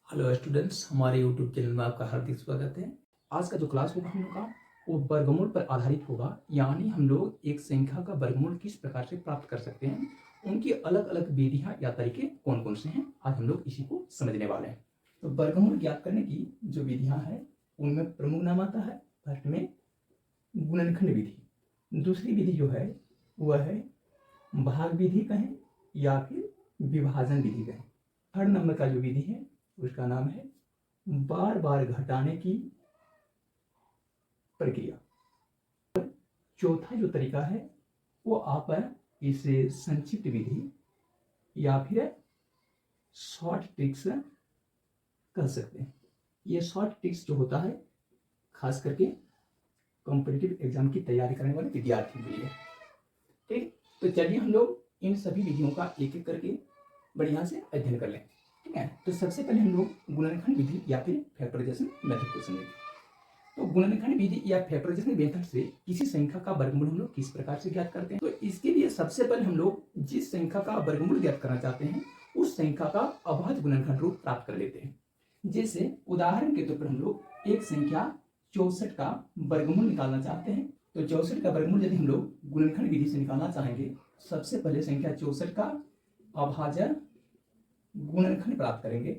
Hello students, हमारे YouTube channel में आपका हार्दिक स्वागत है। आज का जो क्लास होगा हम लोग का वो वर्गमूल पर आधारित होगा। यानी हम लोग एक संख्या का वर्गमूल किस प्रकार से प्राप्त कर सकते हैं, उनकी अलग अलग विधियां या तरीके कौन कौन से हैं, आज हम लोग इसी को समझने वाले हैं। तो वर्गमूल ज्ञात करने की जो विधियां हैं उनमें प्रमुख नाम आता है। फर्स्ट में गुणनखंड विधि, दूसरी विधि जो है वह है भाग विधि कहें या फिर विभाजन विधि कहें। थर्ड नंबर का जो विधि है उसका नाम है बार बार घटाने की प्रक्रिया। चौथा जो तरीका है वो आप इसे संक्षिप्त विधि या फिर शॉर्ट ट्रिक्स कह सकते हैं। ये शॉर्ट ट्रिक्स जो होता है खास करके कॉम्पिटिटिव एग्जाम की तैयारी करने वाले विद्यार्थियों के लिए। ठीक, तो चलिए हम लोग इन सभी विधियों का एक एक करके बढ़िया से अध्ययन कर लें। ठीक है, तो सबसे पहले हम लोग गुणनखंड विधि या फिर फैक्टराइजेशन मेथड को समझेंगे। तो गुणनखंड विधि या फैक्टराइजेशन मेथड से किसी संख्या का वर्गमूल हम लोग किस प्रकार से ज्ञात करते हैं। तो इसके लिए सबसे पहले हम लोग जिस संख्या का वर्गमूल ज्ञात करना चाहते हैं उस संख्या का अभाज्य गुणनखंड रूप प्राप्त कर लेते हैं। जैसे उदाहरण के तौर पर हम लोग एक संख्या 64 का वर्गमूल निकालना चाहते हैं। तो 64 का वर्गमूल यदि हम लोग गुणनखंड विधि से निकालना चाहेंगे, सबसे पहले संख्या 64 का अभाज्य गुणनखंड प्राप्त करेंगे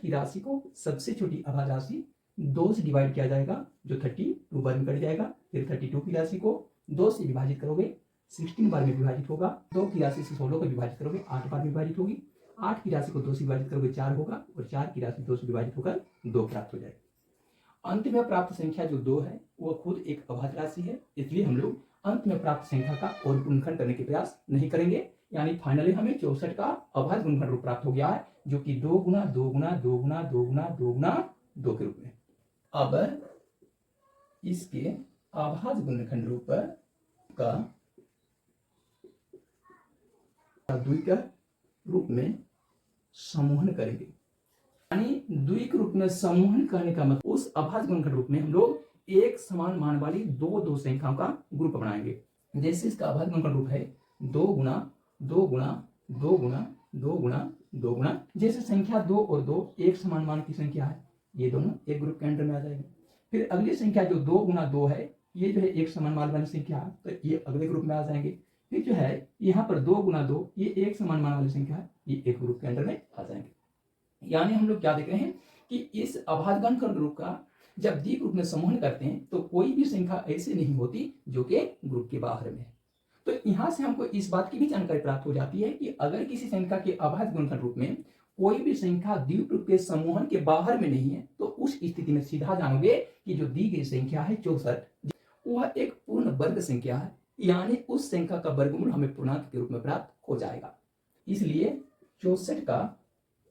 कि राशि को सबसे छोटी अभाज्य राशि 2 से डिवाइड किया जाएगा जो 32 बार में कट जाएगा। फिर 32 की राशि को 2 से विभाजित करोगे 16 बार में विभाजित होगा। 2 की राशि से 16 को विभाजित करोगे 8 बार में विभाजित होगी। 8 की राशि को 2 से विभाजित करोगे 4 होगा और 4 की राशि 2 से विभाजित होकर 2 प्राप्त हो जाएगा। अंत में प्राप्त संख्या जो 2 है वह खुद एक अभाज्य राशि है, इसलिए हम लोग अंत में प्राप्त संख्या का और गुणनखंड करने के प्रयास नहीं करेंगे। यानी फाइनली हमें 64 का अभाज्य गुणनखंड रूप प्राप्त हो गया है जो कि 2 गुना 2 गुना 2 गुना 2 गुना 2 गुना 2 के रूप में। अब इसके अभाज्य गुणनखंड रूप का द्विक रूप में समूहन करेंगे। यानी द्विक रूप में समूहन करने का मतलब उस अभाज्य गुणनखंड रूप में हम लोग एक समान मान वाली दो संख्याओं का ग्रुप बनाएंगे। जैसे इसका अभाज्य गुणनखंड रूप है 2 गुना 2 गुना 2 गुना 2 गुना 2 गुना। जैसे संख्या 2 और 2 एक समान मान की संख्या है, ये दोनों एक ग्रुप के अंडर में आ जाएंगे। फिर अगली संख्या जो 2 गुना 2 है, ये जो है एक समान मान वाली संख्या है, तो ये अगले ग्रुप में आ जाएंगे। फिर जो है यहाँ पर 2 गुना 2 ये एक समान मान वाली संख्या है, ये एक ग्रुप के अंडर में आ जाएंगे। यानी हम लोग क्या देख रहे हैं कि इस अभाज्य गुणनखंड ग्रुप का जब द्विक रूप में समूहन करते हैं तो कोई भी संख्या ऐसी नहीं होती जो कि ग्रुप के बाहर में है। तो यहां से हमको इस बात की भी जानकारी प्राप्त हो जाती है कि अगर किसी संख्या के अभाज्य गुणनखंड रूप में कोई भी संख्या द्विक रूप के समूहन के बाहर में नहीं है तो उस स्थिति में सीधा जानोगे कि जो दी गई संख्या है 64 वह एक पूर्ण वर्ग संख्या है। यानी उस संख्या का वर्गमूल हमें पूर्णांक के रूप में प्राप्त हो जाएगा। इसलिए 64 का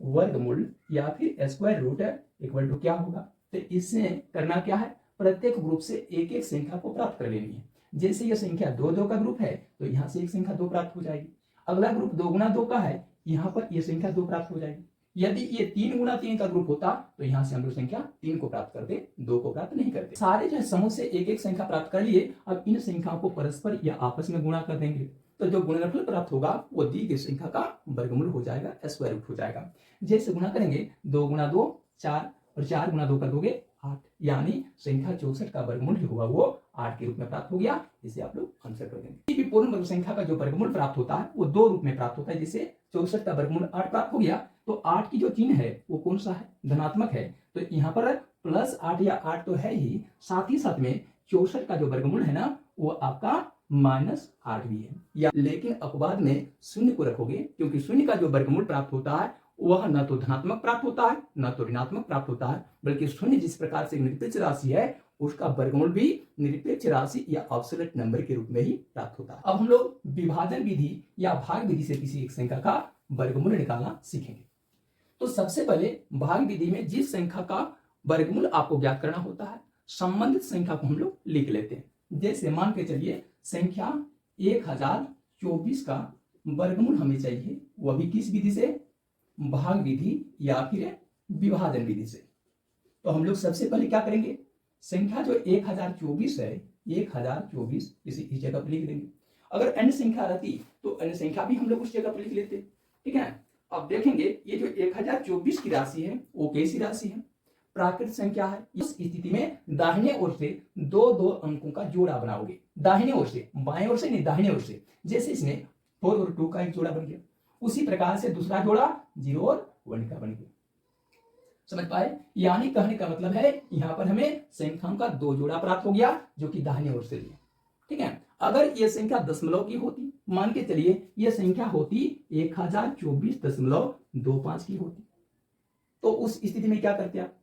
वर्गमूल या फिर स्क्वायर रूट इक्वल टू क्या होगा, तो इससे करना क्या है, प्रत्येक ग्रुप से एक एक संख्या को प्राप्त कर लेनी है। जैसे ये संख्या 2 2 का ग्रुप है तो यहाँ से एक संख्या 2 प्राप्त हो जाएगी। अगला ग्रुप 2 गुना 2 का है, यहाँ पर ये संख्या 2 प्राप्त हो जाएगी। यदि ये 3 गुना 3 का ग्रुप होता तो यहाँ से हम लोग संख्या 3 को प्राप्त करते, 2 को प्राप्त नहीं करते। सारे जो है समूह से एक एक संख्या प्राप्त कर लिए। अब इन संख्याओं को परस्पर या आपस में गुणा कर देंगे तो जो गुणनफल प्राप्त होगा वो दी गई संख्या का वर्गमूल हो जाएगा, स्क्वायर रूट हो जाएगा। जैसे गुणा करेंगे 2 गुना 2 4 और 4 गुना 2 कर दोगे 8। यानी संख्या 64 का वर्गमूल जो हुआ वो 8 के रूप में प्राप्त हो गया। इसे आप लोग आंसर कर देंगे। पूर्ण वर्ग संख्या का जो वर्गमूल प्राप्त होता है वो 2 रूप में प्राप्त होता है। जैसे 64 का वर्गमूल 8 प्राप्त हो गया तो 8 की जो चिन्ह है वो कौन सा है, धनात्मक है, तो यहाँ पर +8 या 8 तो है ही, साथ ही साथ में 64 का जो वर्गमूल है ना वो आपका -8 भी है। या लेकिन अपवाद में शून्य को रखोगे क्योंकि शून्य का जो वर्गमूल प्राप्त होता है वह न तो धनात्मक प्राप्त होता है न तो ऋणात्मक प्राप्त होता है, बल्कि शून्य जिस प्रकार से निरपेक्ष राशि है उसका वर्गमूल भी निरपेक्ष राशि या एब्सोल्यूट नंबर के रूप में ही प्राप्त होता है। अब हम लोग विभाजन विधि या भाग विधि से किसी एक संख्या का वर्गमूल निकालना सीखेंगे। तो सबसे पहले भाग विधि में जिस संख्या का वर्गमूल आपको ज्ञात करना होता है संबंधित संख्या को हम लोग लिख लेते हैं। जैसे मान के चलिए संख्या 1024 का वर्गमूल हमें चाहिए, वह भी किस विधि से, भाग विधि या फिर विभाजन विधि से। तो हम लोग सबसे पहले क्या करेंगे, संख्या जो 1024 है 1024 इस जगह पर लिख देंगे। अगर अन्य संख्या रहती तो अन्य संख्या भी हम लोग उस जगह पर लिख लेते। ठीक है, अब देखेंगे ये जो 1024 की राशि है वो कैसी राशि है, प्राकृत संख्या है। इस स्थिति में दाहिने ओर से दो दो अंकों का जोड़ा बनाओगे, दाहिने ओर से, बाएं ओर से नहीं, दाहिने ओर से। जैसे इसमें 4 और 2 का एक जोड़ा बन गया, उसी प्रकार से दूसरा जोड़ा 0 और 1 का बन गया। समझ पाए? यानी कहने का मतलब है यहां पर हमें संख्याओं का दो जोड़ा प्राप्त हो गया जो कि दाहिने ओर से लिया। ठीक है, अगर ये संख्या दशमलव की होती, मान के चलिए ये संख्या होती 1024.25 की होती, तो उस स्थिति में क्या करते आप,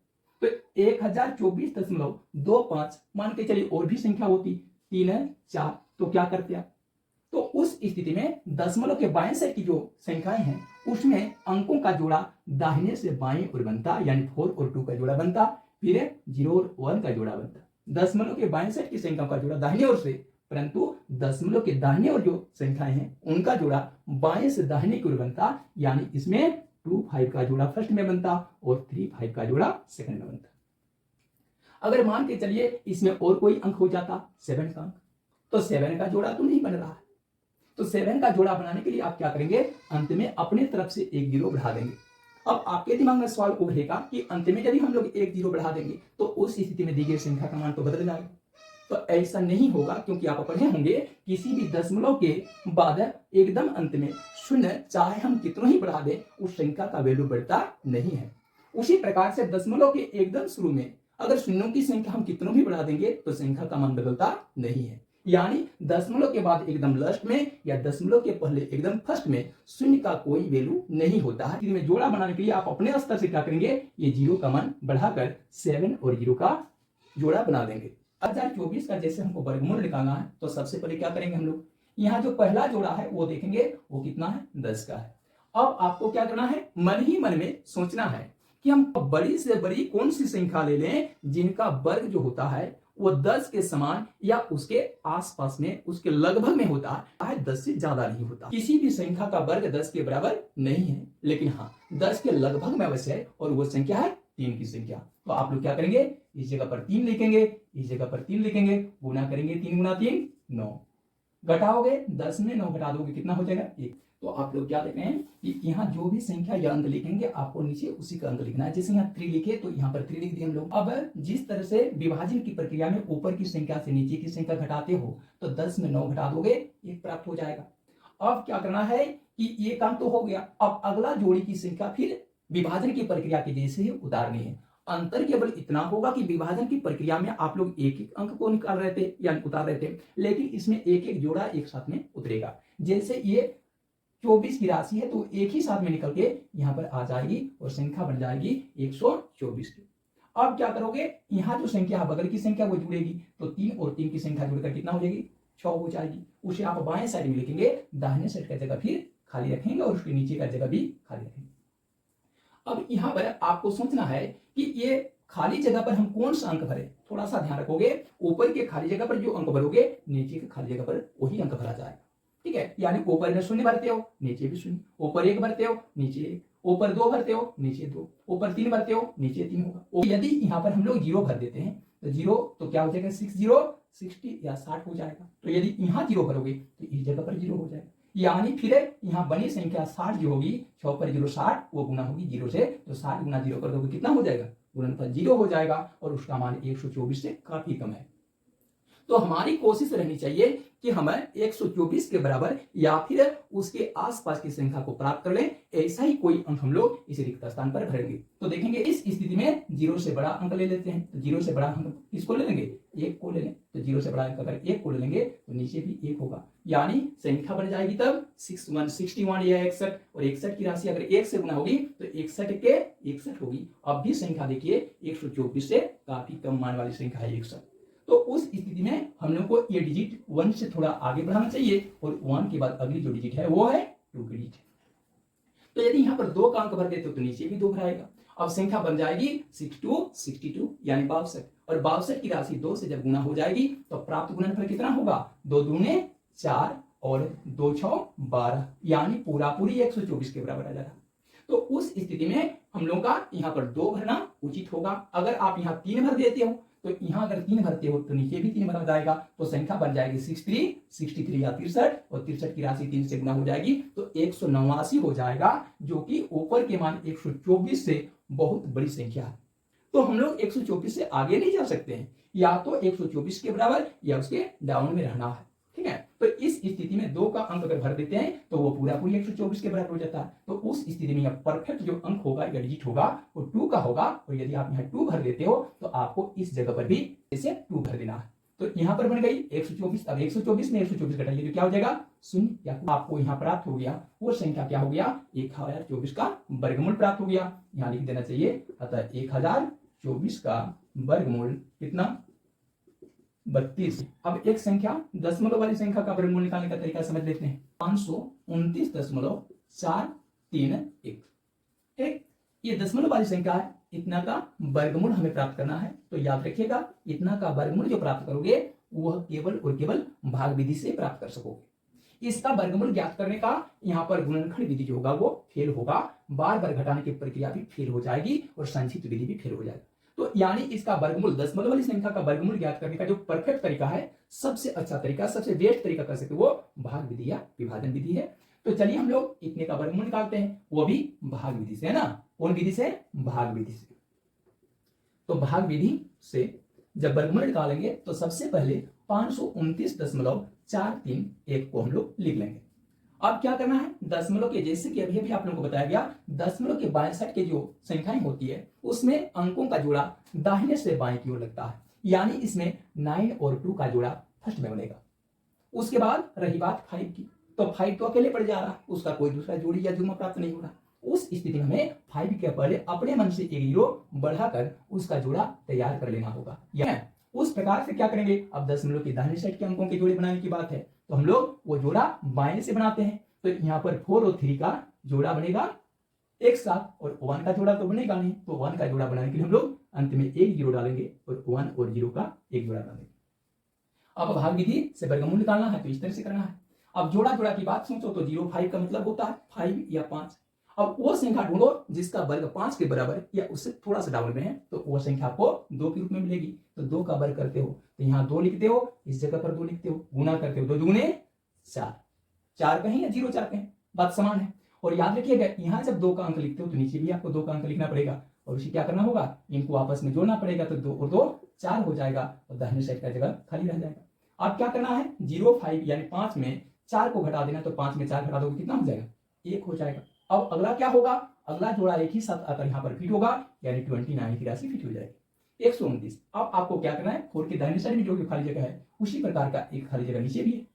तो 1024.25 मान के चलिए और भी संख्या होती 3 है 4, तो क्या करते आप, तो उस स्थिति में दशमलव के बाएं साइड की जो संख्याएं हैं उसमें अंकों का जोड़ा दाहिने से बाएं ओर बनता, यानी 4 और 2 का जोड़ा बनता, फिर 0 और 1 का जोड़ा बनता। दशमलव के बाएं साइड की संख्या का जोड़ा दाहिने ओर से, परंतु दशमलव के दाहिने ओर जो संख्याएं हैं उनका जोड़ा बाएं से दाहिने की ओर बनता, यानी इसमें 2 5 का जोड़ा फर्स्ट में बनता और 3 5 का जोड़ा सेकंड में बनता। अगर मान के चलिए इसमें और कोई अंक हो जाता 7 का अंक, तो 7 का जोड़ा तो नहीं बन रहा है, तो 7 का जोड़ा बनाने के लिए आप क्या करेंगे, अंत में अपने तरफ से एक 0 बढ़ा देंगे। अब आपके दिमाग में सवाल उभरेगा कि अंत में यदि हम लोग एक 0 बढ़ा देंगे तो उस स्थिति में दी गई संख्या का मान तो बदल जाएगा। तो ऐसा नहीं होगा, क्योंकि आप पढ़े होंगे किसी भी दशमलव के बाद एकदम अंत में शून्य चाहे हम कितना ही बढ़ा दें उस संख्या का वैल्यू बढ़ता नहीं है। उसी प्रकार से दशमलव के एकदम शुरू में अगर शून्यों की संख्या हम कितनों भी बढ़ा देंगे तो संख्या का मान बदलता नहीं है। यानी दशमलव के बाद एकदम लास्ट में या दशमलव के पहले एकदम फर्स्ट में शून्य का कोई वैल्यू नहीं होता है। में जोड़ा बनाने के लिए आप अपने स्तर से क्या करेंगे, ये 0 का मान बढ़ाकर 7 और 0 का जोड़ा बना देंगे। 1024 का जैसे हमको वर्गमूल निकालना है तो सबसे पहले क्या करेंगे, हम लोग यहाँ जो पहला जोड़ा है वो देखेंगे वो कितना है, 10 का है। अब आपको क्या करना है, मन ही मन में सोचना है कि हम बड़ी से बड़ी कौन सी संख्या ले लें जिनका वर्ग जो होता है वो 10 के समान या उसके आसपास में, उसके लगभग में होता है, 10 से ज्यादा नहीं होता। किसी भी संख्या का वर्ग 10 के बराबर नहीं है, लेकिन हाँ 10 के लगभग में अवश्य है, और वो संख्या है 3 की संख्या। तो आप लोग क्या करेंगे, इस जगह पर 3 लिखेंगे, इस जगह पर 3 लिखेंगे, गुना करेंगे 3 गुना 3 9, घटाओगे 10 में 9 घटा दोगे कितना हो जाएगा 1। तो आप लोग क्या देख रहे हैं कि यहाँ जो भी संख्या या अंक लिखेंगे आपको नीचे उसी का अंक लिखना है। जैसे यहाँ 3 लिखे तो यहाँ पर 3 लिख दिए हम लोग। अब जिस तरह से विभाजन की प्रक्रिया में ऊपर की संख्या से नीचे की संख्या घटाते हो तो 10 में 9 घटा दोगे 1 प्राप्त हो जाएगा। अब क्या करना है कि ये काम तो हो गया, अब अगला जोड़ी की संख्या फिर विभाजन की प्रक्रिया के जैसे ही उतारनी है। अंतर केवल इतना होगा कि विभाजन की प्रक्रिया में आप लोग एक एक अंक को निकाल रहे थे या उतार रहे थे, लेकिन इसमें एक एक जोड़ा एक साथ में उतरेगा। जैसे ये 24 की राशि है तो एक ही साथ में निकल के यहाँ पर आ जाएगी और संख्या बन जाएगी 124 की। अब क्या करोगे, यहाँ जो संख्या बगल की संख्या वो जुड़ेगी, तो 3 और 3 की संख्या जुड़कर कितना हो जाएगी 6 हो जाएगी। उसे आप बाएं साइड में लिखेंगे, दाहिने साइड का जगह फिर खाली रखेंगे और उसके नीचे का जगह भी खाली रखेंगे। अब यहाँ पर आपको सोचना है कि ये खाली जगह पर हम कौन सा अंक भरे, थोड़ा सा ध्यान रखोगे, ऊपर के खाली जगह पर जो अंक भरोगे नीचे के खाली जगह पर वही अंक भरा जाएगा। ठीक है, यानी ऊपर में 0 भरते हो नीचे भी 0, ऊपर 1 भरते हो नीचे 1, ऊपर 2 भरते हो नीचे 2, ऊपर 3 भरते हो नीचे 3 होगा। यदि यहाँ पर हम लोग 0 भर देते हैं तो 0 तो क्या हो जाएगा 60 या 60 हो जाएगा। तो यदि यहाँ 0 भरोगे तो इस जगह पर 0 हो जाएगा, यानी फिर यहाँ बनी संख्या 60 जो होगी 6 पर 0 60, वो गुना होगी 0 से, तो 60 गुना 0 कर दोगे कितना हो जाएगा, गुणनफल 0 हो जाएगा और उसका मान 124 से काफी कम है। तो हमारी कोशिश रहनी चाहिए कि हमें 124 के बराबर या फिर उसके आसपास की संख्या को प्राप्त कर लें। ऐसा ही कोई अंक हम लोग इस रिक्त स्थान पर भरेंगे। तो देखेंगे इस स्थिति में 0 से बड़ा अंक ले लेते हैं, तो 0 से बड़ा अंक किसको ले लेंगे, 1 को ले लें। तो 0 से बड़ा अंक अगर 1 को ले लेंगे तो नीचे भी 1 होगा, यानी संख्या बढ़ जाएगी तब 61 या 61, और 61 की राशि अगर 1 से गुना होगी तो 61 के 61 होगी। अब भी संख्या देखिए 124 से काफी कम मान वाली संख्या है 61। तो उस स्थिति में हम लोग को ये डिजिट 1 से थोड़ा आगे बढ़ाना चाहिए, और 1 के बाद अगली जो डिजिट है वो है 2 की डिजिट। तो यदि यहाँ पर 2 का अंक भर देते हो तो नीचे भी 2 भराएगा। अब संख्या बन जाएगी 62 यानी 62, और 62 की राशि 2 से जब गुना हो जाएगी तो प्राप्त गुणनफल कितना होगा, 2 दूने 4 और 2 6 12, यानी पूरी 124 के बराबर आ जाएगा। तो उस स्थिति में हम लोग का यहाँ पर 2 भरना उचित होगा। अगर आप यहाँ 3 भर देते हो तो यहाँ अगर 3 भरते हो तो नीचे भी 3 भरा जाएगा, तो संख्या बन जाएगी 63 या 63, और 63 की राशि 3 से गुना हो जाएगी तो 189 हो जाएगा, जो कि ऊपर के मान 124 से बहुत बड़ी संख्या है। तो हम लोग 124 से आगे नहीं जा सकते हैं, या तो 124 के बराबर या उसके डाउन में रहना है, ठीक है। तो इस स्थिति में 2 का अंक अगर भर देते हैं तो वो पूरा पूरी 124 के बराबर हो जाता है। तो उस स्थिति में परफेक्ट जो अंक होगा या डिजिट होगा वो 2 का होगा, और यदि आप यहाँ 2 भर देते हो तो आपको इस जगह पर भी इसे 2 भर देना है। तो यहाँ पर बन गई 124। अब 124 में 124 घटाइए तो क्या हो जाएगा, 0। या आपको यहाँ प्राप्त हो गया वो संख्या क्या हो गया, 1024 का वर्गमूल प्राप्त हो गया। यहाँ लिख देना चाहिए, अतः 1024 का वर्गमूल कितना, 32। अब एक संख्या दशमलव वाली संख्या का वर्गमूल निकालने का तरीका समझ लेते हैं। 529.431। एक ये दशमलव वाली संख्या है, इतना का वर्गमूल हमें प्राप्त करना है। तो याद रखिएगा, इतना का वर्गमूल जो प्राप्त करोगे वह केवल और केवल भाग विधि से प्राप्त कर सकोगे। इसका वर्गमूल ज्ञात करने का यहाँ पर गुणनखंड विधि जो होगा वो फेल होगा, बार बार घटाने की प्रक्रिया भी फेल हो जाएगी, और संक्षिप्त विधि भी फेल हो जाएगी। तो यानी इसका वर्गमूल, दशमलव वाली संख्या का वर्गमूल ज्ञात करने का जो परफेक्ट तरीका है, सबसे अच्छा तरीका, सबसे बेस्ट तरीका कर सकते वो भाग विधि या विभाजन विधि है। तो चलिए हम लोग इतने का वर्गमूल निकालते हैं, वो भी भाग विधि से, है ना। कौन विधि से, भाग विधि से। तो भाग विधि से जब वर्गमूल निकालेंगे तो सबसे पहले 529.431 को हम लोग लिख लेंगे। अब क्या करना है, दशमलव के, जैसे कि अभी आप लोगों को बताया गया, दशमलव के 62 के जो संख्याएं होती है उसमें अंकों का जोड़ा दाहिने से बाएं की ओर लगता है, यानी इसमें 9 और 2 का जोड़ा फर्स्ट में बनेगा। उसके बाद रही बात 5 की, तो 5 तो अकेले पड़ जा रहा, उसका कोई दूसरा जोड़ी या जुम्मा प्राप्त नहीं हो रहा। उस स्थिति में हमें 5 के पहले अपने मन से 1 जीरो बढ़ाकर उसका जोड़ा तैयार कर लेना होगा। या उस प्रकार से क्या करेंगे, अब दशमलव की दाहिने साइड के अंकों के जोड़े बनाने की बात है, तो हम लोग वो जोड़ा बाएं से बनाते हैं। तो यहाँ पर 4 और 3 का जोड़ा बनेगा एक साथ, और 1 का जोड़ा तो बनेगा नहीं, तो 1 का जोड़ा बनाने के लिए हम लोग अंत में 1 जीरो डालेंगे, और 1 और 0 का एक जोड़ा डालेंगे। अब भाग विधि से वर्गमूल निकालना है तो इस तरह से करना है। अब जोड़ा जोड़ा की बात सोचो तो 0 5 का मतलब होता है 5 या 5। अब वो संख्या ढूंढो जिसका वर्ग 5 के बराबर या उससे थोड़ा सा डाउन में है, तो वो संख्या आपको 2 के रूप में मिलेगी। तो 2 का वर्ग करते हो तो यहाँ 2 लिखते हो, इस जगह पर 2 लिखते हो, गुना करते हो 2 दुगुने 4, 4 कहें या 0 4 कहें, बात समान है। और याद रखिएगा, यहाँ जब 2 का अंक लिखते हो तो नीचे भी आपको 2 का अंक लिखना पड़ेगा, और उसे क्या करना होगा, इनको आपस में जोड़ना पड़ेगा। तो 2 और 2 4 हो जाएगा, और दाहिने साइड का जगह खाली रह जाएगा। अब क्या करना है, 0 5 यानी 5 में 4 को घटा देना, तो 5 में 4 घटा दोगे कितना हो जाएगा, 1 हो जाएगा। अब अगला क्या होगा, अगला जोड़ा एक ही साथ आकर यहाँ पर फिट होगा, यानी 29 की राशि फिट हो जाएगी, 129। अब आपको क्या करना है, 4 के दाहिने साइड में जो खाली जगह है उसी प्रकार का एक खाली जगह नीचे भी है।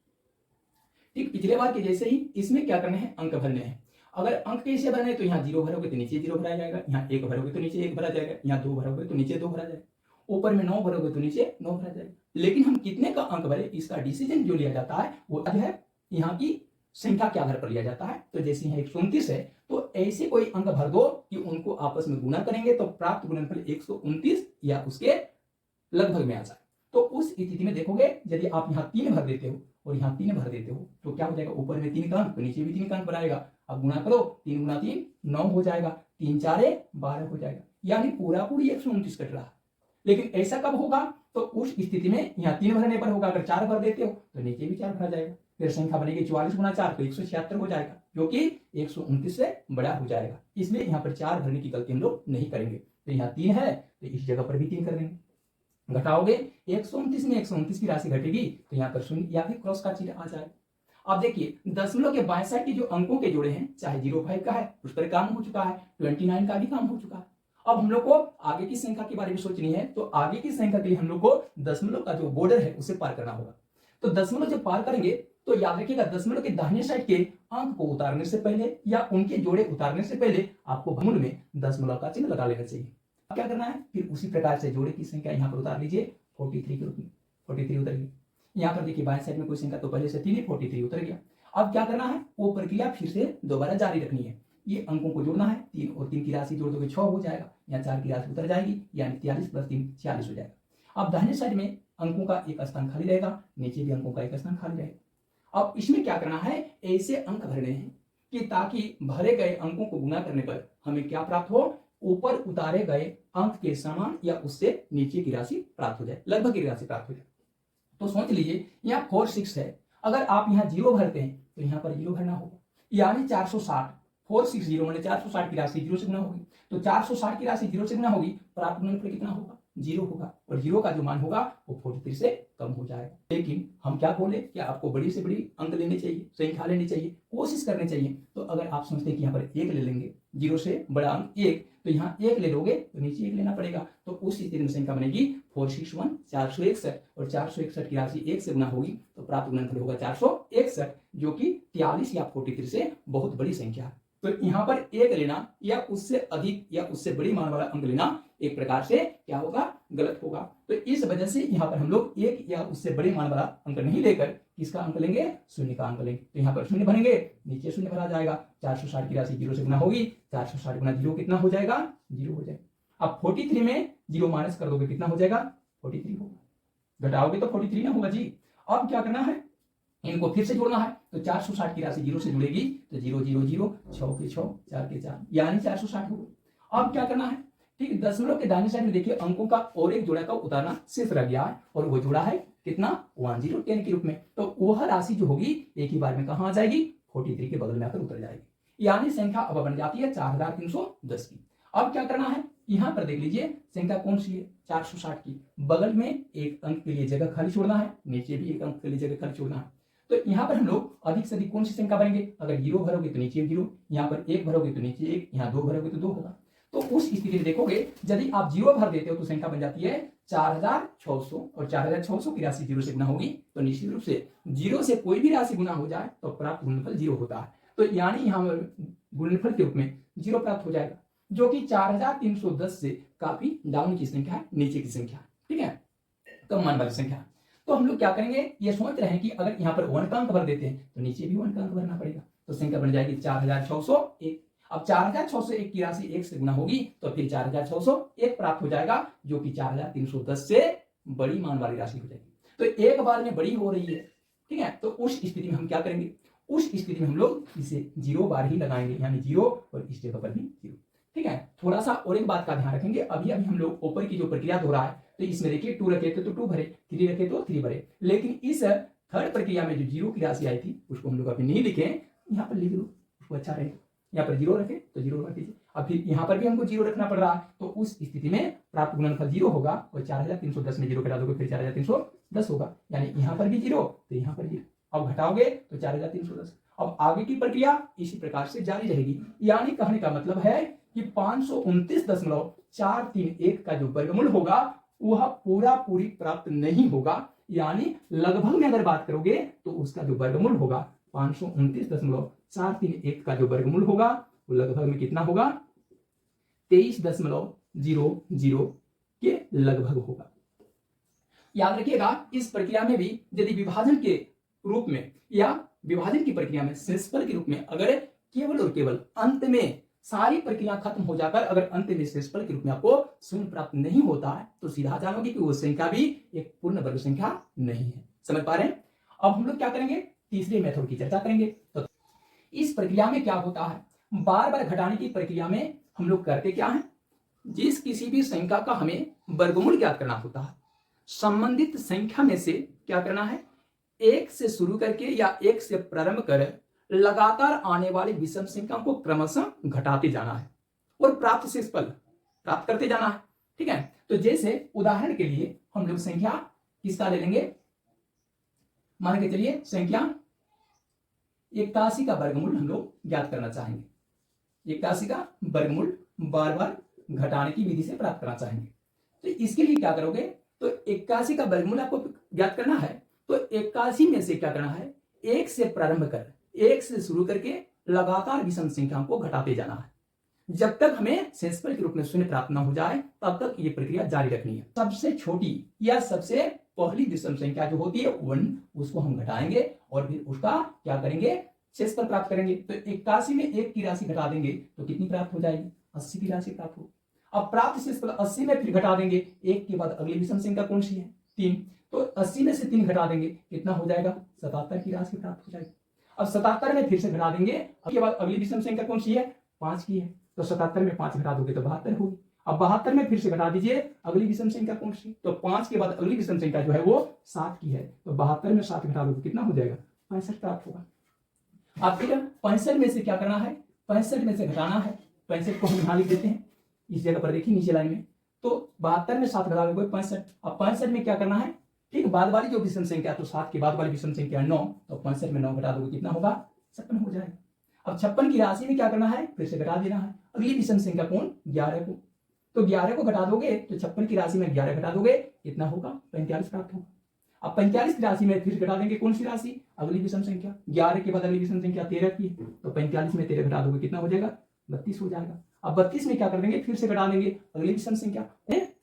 ठीक पिछले बार के जैसे ही इसमें क्या करना है, अंक भरने हैं। अगर अंक कैसे भरने हैं, तो यहाँ 0 भरोगे तो नीचे 0 भरा जाएगा, यहाँ 1 भरोगे तो नीचे 1 भरा जाएगा, यहाँ 2 भरोगे तो नीचे 2 भरा जाएगा, ऊपर में 9 भरोगे तो नीचे 9 भरा जाएगा। लेकिन हम कितने का अंक भरे, इसका डिसीजन जो लिया जाता है वो जो है यहाँ की संख्या के आधार पर लिया जाता है। तो जैसे यहाँ 129 है, तो ऐसे कोई अंक भर दो कि उनको आपस में गुना करेंगे तो प्राप्त गुणनफल 129 या उसके लगभग में आ जाए। तो उस स्थिति में देखोगे, यदि आप यहाँ 3 भर देते हो और यहाँ 3 भर देते हो तो क्या हो जाएगा, ऊपर में 3 का अंक तो नीचे भी 3 का अंक बनाएगा। अब गुना करो, 3 गुना 3 9 हो जाएगा, 3 4 12 हो जाएगा, यानी पूरा पूरी 129 कट रहा है। लेकिन ऐसा कब होगा, तो उस स्थिति में यहाँ 3 भरने पर होगा। अगर 4 भर देते हो तो नीचे भी 4 भरा जाएगा, फिर संख्या बनेगी 44 गुना 4 तो 176 हो जाएगा, जो कि 129 से बड़ा हो जाएगा। इसलिए यहाँ पर 4 भरने की गलती हम लोग नहीं करेंगे। तो यहाँ 3 है तो इस जगह पर भी 3 कर देंगे। घटाओगे 129 में 129 की राशि घटेगी तो यहाँ पर 0 या फिर क्रॉस का चिन्ह आ जाएगा। अब देखिए, दशमलव के 62 के जो अंकों के जोड़े हैं, चाहे 05 का है उस पर काम हो चुका है, 29 का भी काम हो चुका है। अब हम लोग को आगे की संख्या के बारे में सोचनी है, तो आगे की संख्या के लिए हम लोग को दशमलव का जो बॉर्डर है उसे पार करना होगा। तो दशमलव जब पार करेंगे तो याद रखिएगा, दशमलव के दाहिने साइड के अंक को उतारने से पहले या उनके जोड़े उतारने से पहले आपको वर्गमूल में दशमलव का चिन्ह लगा लेना चाहिए। अब क्या करना है, फिर उसी प्रकार से जोड़े की संख्या यहाँ पर उतार लीजिए, 43 के रूप में 43 उतर गई। यहाँ पर देखिए बाएं साइड में कोई संख्या तो पहले से 3 है, 43 उतर गया। अब क्या करना है, वो प्रक्रिया फिर से दोबारा जारी रखनी है। ये अंकों को जोड़ना है, 3 और 3 की राशि जोड़ दोगे 6 हो जाएगा, यहाँ 4 की राशि उतर जाएगी, यानी 43 + 3 46 हो जाएगा। अब दाहिने साइड में अंकों का एक स्थान खाली रहेगा, नीचे भी अंकों का एक स्थान खाली रहेगा। अब इसमें क्या करना है, ऐसे अंक भरने हैं कि ताकि भरे गए अंकों को गुना करने पर हमें क्या प्राप्त हो, ऊपर उतारे गए अंक के समान या उससे नीचे की राशि प्राप्त हो जाए, लगभग की राशि प्राप्त हो जाए। तो सोच लीजिए यहाँ 4 6 है, अगर आप यहाँ 0 भरते हैं तो यहाँ पर 0 भरना होगा, यानी 460 460 मैंने 460 की राशि 0 से गुना होगी, तो 460 की राशि 0 से गुना होगी, प्राप्त गुणनफल कितना होगा, 0 होगा, और 0 का जो मान होगा वो 43 से कम हो जाएगा। लेकिन हम क्या बोले कि आपको बड़ी से बड़ी अंक लेने चाहिए, संख्या लेनी चाहिए, कोशिश करनी चाहिए। तो अगर आप समझते हैं कि यहाँ पर 1 ले लेंगे, 0 से बड़ा अंक 1, तो यहाँ 1 ले लोगे तो नीचे 1 लेना पड़ेगा, तो उस स्थिति में संख्या बनेगी 461 461, और 461 की राशि 1 से गुना होगी तो प्राप्त गुणनफल होगा 461, जो कि 43 या 43 से बहुत बड़ी संख्या है। तो यहाँ पर 1 लेना या उससे अधिक या उससे बड़ी मान वाला अंक लेना एक प्रकार से क्या होगा, गलत होगा। तो इस वजह से यहाँ पर हम लोग 1 या उससे बड़े मान वाला अंक नहीं लेकर किसका अंक लेंगे, शून्य का अंक लेंगे। तो यहाँ पर शून्य भरेंगे, नीचे शून्य भरा जाएगा, 460 की राशि 0 से गुना होगी, 460 गुना 0 कितना हो जाएगा, 0 हो जाएगा। अब 43 में 0 माइनस कर दोगे कितना हो जाएगा, 43 होगा, घटाओगे तो 43 ना होगा जी। अब क्या करना है, इनको फिर से जोड़ना है, तो 460 की राशि 0 से जुड़ेगी तो 0 0 0, 6 के 6, 4 के 4, यानी 460 होगा। अब क्या करना है, ठीक, दशमलव के दाहिने साइड में देखिए अंकों का और एक जोड़ा का उतारना सिर्फ रह गया है, और वो जोड़ा है कितना, 1010 के रूप में। तो वह राशि जो होगी एक ही बार में कहां आ जाएगी, 43 के बगल में आकर उतर जाएगी, यानी संख्या अब बन जाती है 4310 की। अब क्या करना है, यहां पर देख लीजिए संख्या कौन सी है, 460 की, बगल में एक अंक के लिए जगह खाली छोड़ना है, नीचे भी एक अंक के लिए जगह खाली छोड़ना है। तो यहाँ पर हम लोग अधिक से अधिक कौन सी संख्या भरेंगे, अगर 0 भरोगे तो नीचे 0, यहाँ पर 1 भरोगे तो नीचे 1, यहाँ 2 भरोगे तो 2 होगा। तो उस स्थिति में देखोगे यदि आप 0 भर देते हो तो संख्या बन जाती है 4600, और 4600 की राशि 0 से गुना होगी, तो निश्चित रूप से 0 से कोई भी राशि गुना हो जाए तो प्राप्त गुणनफल 0 होता है। तो यानी यहाँ गुणनफल के रूप में 0 प्राप्त हो जाएगा, जो कि 4310 से काफी डाउन की संख्या है, नीचे की संख्या, ठीक है, कम मान वाली संख्या। तो हम लोग क्या करेंगे, ये सोच रहे हैं कि अगर यहाँ पर 1 का अंक भर देते हैं तो नीचे भी 1 का अंक भरना पड़ेगा, तो संख्या बन जाएगी 4601। अब 4601 की राशि 1 से गुना होगी तो फिर 4601 प्राप्त हो जाएगा, जो कि 4310 से बड़ी मान वाली राशि हो जाएगी। तो एक बार में बड़ी हो रही है, ठीक है, तो उस स्थिति में हम क्या करेंगे, उस स्थिति में हम लोग इसे 0 बार ही लगाएंगे, यानी 0 और इस जगह पर भी 0, ठीक है। थोड़ा सा और एक बात का ध्यान रखेंगे, अभी हम लोग ऊपर की जो प्रक्रिया दोहरा है, तो इसमें देखिए 2 रखे थे तो 2 भरे, 3 रखे तो 3 भरे, लेकिन इस थर्ड प्रक्रिया में जो 0 की राशि आई थी उसको हम लोग अभी नहीं लिखे, यहाँ पर लिख लो, उसको अच्छा रहेगा। यहाँ पर 0 रखे तो 0 रख दीजिए, अब फिर यहाँ पर भी हमको 0 रखना पड़ रहा है, तो उस स्थिति में प्राप्त गुणनफल 0 होगा, और 4310 में 0 घटा दोगे फिर 4310 होगा, यानी यहाँ पर भी 0 तो यहाँ पर 0, अब घटाओगे तो 4310। अब आगे की प्रक्रिया इसी प्रकार से जारी रहेगी, यानी कहने का मतलब है कि 529.431 का जो वर्गमूल होगा वह पूरी प्राप्त नहीं होगा, यानी लगभग में अगर बात करोगे तो उसका जो वर्गमूल होगा 529.431 का जो वर्गमूल होगा वो लगभग में कितना होगा, 23.00 के लगभग होगा। याद रखिएगा, इस प्रक्रिया में भी यदि विभाजन के रूप में या विभाजन की प्रक्रिया में शेषफल के रूप में अगर केवल और केवल अंत में सारी प्रक्रिया खत्म हो जाकर अगर अंत में शेषफल के रूप में आपको शून्य प्राप्त नहीं होता है तो सीधा जानोगे कि वो संख्या भी एक पूर्ण वर्ग संख्या नहीं है। समझ पा रहे हैं। अब हम लोग क्या करेंगे, तीसरे मेथड की चर्चा करेंगे। तो इस प्रक्रिया में क्या होता है, बार बार घटाने की प्रक्रिया में हम लोग करते क्या है, जिस किसी भी संख्या का हमें वर्गमूल ज्ञात करना होता है, संबंधित संख्या में से क्या करना है, 1 से शुरू करके या 1 से प्रारंभ कर लगातार आने वाली विषम संख्या को क्रमशः घटाते जाना है और प्राप्त शेषफल प्राप्त करते जाना है, ठीक है। तो जैसे उदाहरण के लिए हम लोग संख्या किसका ले लेंगे, मान के चलिए संख्या 81 का वर्गमूल हम लोग ज्ञात करना चाहेंगे। 81 का वर्गमूल बार बार घटाने की विधि से प्राप्त करना चाहेंगे। तो इसके लिए क्या करोगे, तो 81 का वर्गमूल आपको ज्ञात करना है, तो 81 में से क्या करना है, 1 से प्रारंभ कर 1 से शुरू करके लगातार विषम संख्याओं को घटाते जाना है जब तक हमें शेषफल के रूप में शून्य प्राप्त न हो जाए, तब तक ये प्रक्रिया जारी रखनी है। सबसे छोटी या सबसे पहली विषम संख्या जो होती है 1, उसको हम घटाएंगे और फिर उसका क्या करेंगे, शेषफल प्राप्त करेंगे। तो 81 में 1 की राशि घटा देंगे तो कितनी प्राप्त हो जाएगी, 80 की राशि प्राप्त हो। अब प्राप्त शेषफल 80 में फिर घटा देंगे, 1 के बाद अगली विषम संख्या कौन सी है, 3, तो 80 में से 3 घटा देंगे, कितना हो जाएगा, 77 की राशि प्राप्त हो जाएगी। अब 77 में फिर से घटा देंगे, उसके बाद अगली विषम संख्या कौन सी है, 5 की है, तो 77 में 5 घटा दोगे तो 72 होगी। अब 72 में फिर से घटा दीजिए अगली विषम संख्या कौन सी, तो 5 के बाद अगली विषम संख्या जो है वो 7 की है, तो 72 में 7 घटा दोगे कितना हो जाएगा, 65 प्राप्त होगा। अब फिर 65 में से क्या करना है, 65 में से घटाना है, 65 को हम यहाँ लिख देते हैं इस जगह पर, देखिए नीचे लाइन में, तो 72 में 7 घटा दोगे 65। अब 65 में क्या करना है, ठीक बाद वाली जो विषम संख्या, तो 7 के बाद वाली विषम संख्या 9, तो 65 में 9 घटा दोगे कितना होगा, 56 हो जाएगा। अब 56 की राशि में क्या करना है, फिर से घटा देना है अगली विषम संख्या कौन, 11 को, तो 11 को घटा दोगे तो 56 की राशि में 11 घटा दोगे कितना होगा, 45 प्राप्त होगा। अब 45 की राशि में फिर घटा देंगे कौन सी राशि, अगली विषम संख्या, 11 के बाद अगली विषम संख्या 13 की, तो 45 में 13 घटा दोगे कितना हो जाएगा, 32 हो जाएगा। अब 32 में क्या कर देंगे, फिर से घटा देंगे अगली विषम संख्या,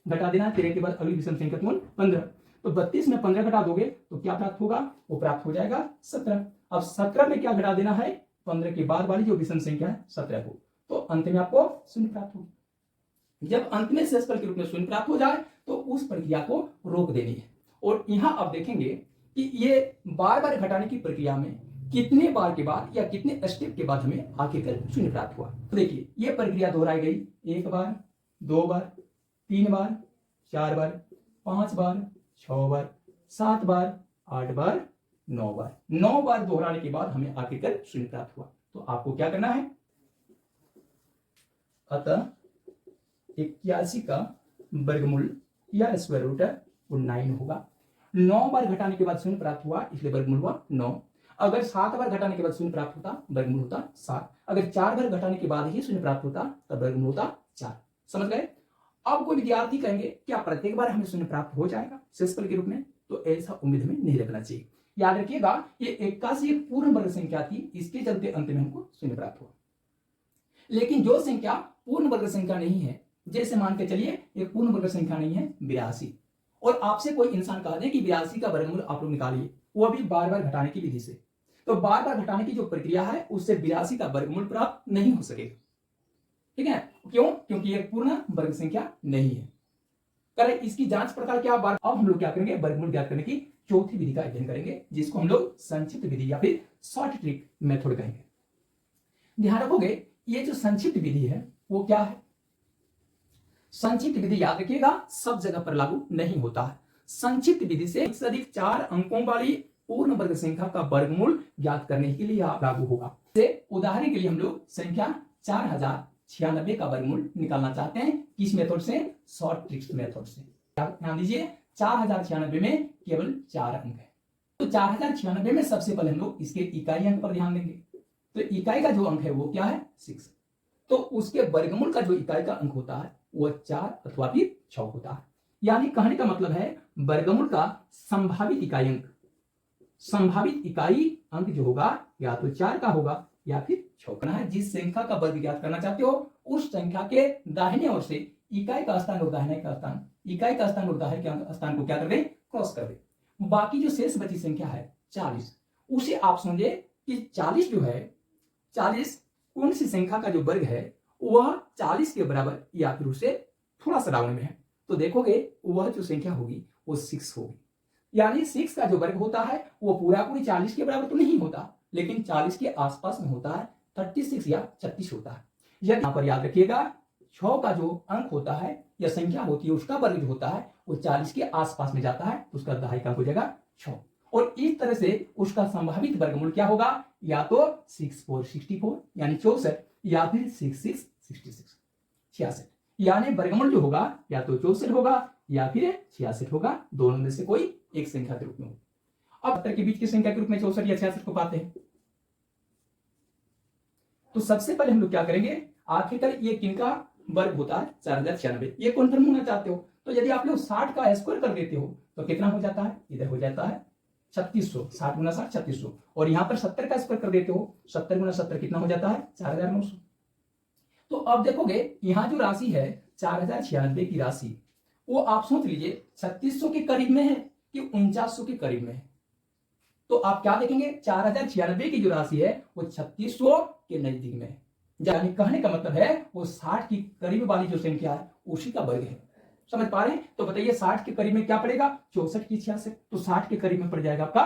घटा देना 13 के बाद अगली विषम संख्या कौन, 15, तो 32 में 15 घटा दोगे तो क्या प्राप्त होगा, वो प्राप्त हो जाएगा 17। अब 17 में क्या घटा देना है, 15 के बाद वाली जो विषम संख्या है 17 को, तो अंत में आपको शून्य प्राप्त होगी। जब अंत में शेषफल के रूप में शून्य प्राप्त हो जाए तो उस प्रक्रिया को रोक देनी है। और यहां आप देखेंगे कि ये बार बार घटाने की प्रक्रिया में कितने बार के बाद या कितने स्टेप के बाद हमें आखिरकार शून्य प्राप्त हुआ। तो देखिए ये प्रक्रिया दोहराई गई, 1 बार, 2 बार, 3 बार, 4 बार, 5 बार, 6 बार, 7 बार, 8 बार, 9 बार। 9 बार दोहराने के बाद हमें आखिरकार शून्य प्राप्त हुआ। तो आपको क्या करना है, अतः 81 का वर्गमूल या स्क्वायर रूट है वो 9 होगा। 9 बार घटाने के बाद शून्य प्राप्त हुआ इसलिए वर्गमूल हुआ 9। अगर 7 बार घटाने के बाद शून्य प्राप्त होता वर्गमूल होता 7। अगर 4 बार घटाने के बाद ही शून्य प्राप्त होता तब वर्गमूल होता 4। समझ गए। अब कोई विद्यार्थी कहेंगे क्या प्रत्येक बार हमें शून्य प्राप्त हो जाएगा शेषफल के रूप में, तो ऐसा उम्मीद हमें नहीं रखना चाहिए। याद रखिएगा ये 81 एक पूर्ण वर्ग संख्या थी, इसके चलते अंत में हमको शून्य प्राप्त हुआ। लेकिन जो संख्या पूर्ण वर्ग संख्या नहीं है, जैसे मान के चलिए एक पूर्ण वर्ग संख्या नहीं है 82, और आपसे कोई इंसान कह दे कि 82 का वर्गमूल आप लोग निकालिए, वो भी बार बार घटाने की विधि से, तो बार बार घटाने की जो प्रक्रिया है उससे 82 का वर्गमूल प्राप्त नहीं हो सकेगा। ठीक है, क्यों, क्योंकि एक पूर्ण वर्ग संख्या नहीं है। करें इसकी जांच प्रकार क्या, बार अब हम लोग क्या करेंगे, वर्गमूल ज्ञात करने की चौथी विधि का अध्ययन करेंगे, जिसको हम लोग संक्षिप्त विधि या फिर शॉर्ट ट्रिक मेथड कहेंगे। ध्यान रखोगे ये जो संक्षिप्त विधि है वो क्या है, संक्षिप्त विधि याद रखिएगा सब जगह पर लागू नहीं होता है। संक्षिप्त विधि से अधिक 4 अंकों वाली पूर्ण वर्ग संख्या का वर्गमूल ज्ञात करने के लिए लागू होगा। उदाहरण के लिए हम लोग संख्या 4096 का वर्गमूल निकालना चाहते हैं, किस मेथड से, शॉर्ट ट्रिक्स मेथड से। ध्यान दीजिए 4096 में केवल 4 अंक है, तो 4096 में सबसे पहले हम लोग इसके इकाई अंक पर ध्यान देंगे। तो इकाई का जो अंक है वो क्या है 6, तो उसके वर्गमूल का जो इकाई का अंक होता है वो 4 अथवा फिर 6 होता है। यानी कहने का मतलब है वर्गमूल का संभावित इकाई अंक, संभावित इकाई अंक जो होगा या तो 4 का होगा या फिर 6 का है। जिस संख्या का वर्ग ज्ञात करना चाहते हो उस संख्या के दाहिने ओर से इकाई का स्थान और दाहिने का स्थान, इकाई का स्थान और दाहिने के स्थान को क्या कर दे, क्रॉस कर दे। बाकी जो शेष बची संख्या है 40, उसे आप समझे कि 40 जो है, 40 कौन सी संख्या का जो वर्ग है वह 40 के बराबर या फिर उससे थोड़ा सा डाउन में है, तो देखोगे वह जो संख्या होगी वो 6 होगी। यानी 6 का जो वर्ग होता है वो पूरा पूरी 40 के बराबर तो नहीं होता, लेकिन 40 के आसपास में होता है, 36 या 36 होता है। यदि यहाँ पर याद रखिएगा 6 का जो अंक होता है या संख्या होती है उसका वर्ग जो होता है वो 40 के आसपास में जाता है, तो उसका दहाई का हो जाएगा 6। और इस तरह से उसका संभावित वर्गमूल क्या होगा, या तो 6 4 64 यानी 64, या फिर 6 6 66 66। यानी वर्गमूल जो होगा या तो 64 होगा या फिर 66 होगा, दोनों में से कोई एक संख्या के रूप में होगा। अब 70 के बीच की संख्या के रूप में 64 या 66 को पाते हैं, तो सबसे पहले हम लोग क्या करेंगे, आखिरकार ये किनका वर्ग होता है 4096, ये कन्फर्म होना चाहते हो तो यदि आप लोग 60 का स्क्वायर कर देते हो तो कितना हो जाता है, इधर हो जाता है 3600, 60 गुना 60 3600, और यहां पर 70 का स्क्वायर कर देते हो, 70 गुना 70 कितना हो जाता है 4900। तो अब देखोगे यहां जो राशि है 4096 की राशि वो आप सोच लीजिए 3600 के करीब में है कि 4900 के करीब में है। तो आप क्या देखेंगे 4096 की जो राशि है वो 3600 के नजदीक में है, यानी कहने का मतलब है वो 60 की करीब वाली जो संख्या है उसी का वर्ग है। समझ पा रहे हैं, तो बताइए 60 के करीब में क्या पड़ेगा 64 की 66, तो 60 के करीब में पड़ जाएगा आपका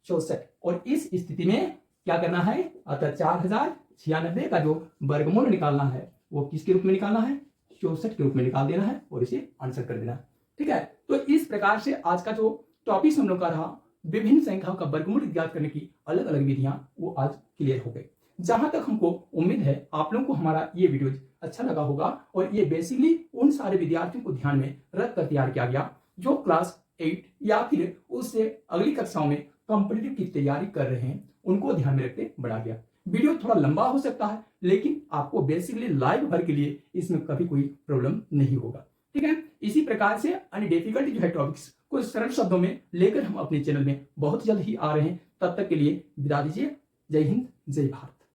64। और इस स्थिति में क्या करना है, अतः 4096 का जो वर्गमूल निकालना है वो किसके रूप में निकालना है, 64 के रूप में निकाल देना है और इसे आंसर कर देना। ठीक है, तो इस प्रकार से आज का जो टॉपिक हम लोग का रहा विभिन्न संख्याओं का वर्गमूल ज्ञात करने की अलग अलग विधियां, वो आज क्लियर हो गई। जहां तक हमको उम्मीद है आप लोगों को हमारा ये वीडियो अच्छा लगा होगा और ये बेसिकली उन सारे विद्यार्थियों को ध्यान में रख कर तैयार किया गया जो क्लास 8 या फिर उससे अगली कक्षाओं में कॉम्पिटिटिव की तैयारी कर रहे हैं, उनको ध्यान में रखते बनाया गया। वीडियो थोड़ा लंबा हो सकता है लेकिन आपको बेसिकली लाइव भर के लिए इसमें कभी कोई प्रॉब्लम नहीं होगा। ठीक है, इसी प्रकार से अन्य डिफिकल्टी जो है टॉपिक्स को सरल शब्दों में लेकर हम अपने चैनल में बहुत जल्द ही आ रहे हैं। तब तक के लिए विदा दीजिए। जय हिंद, जय भारत।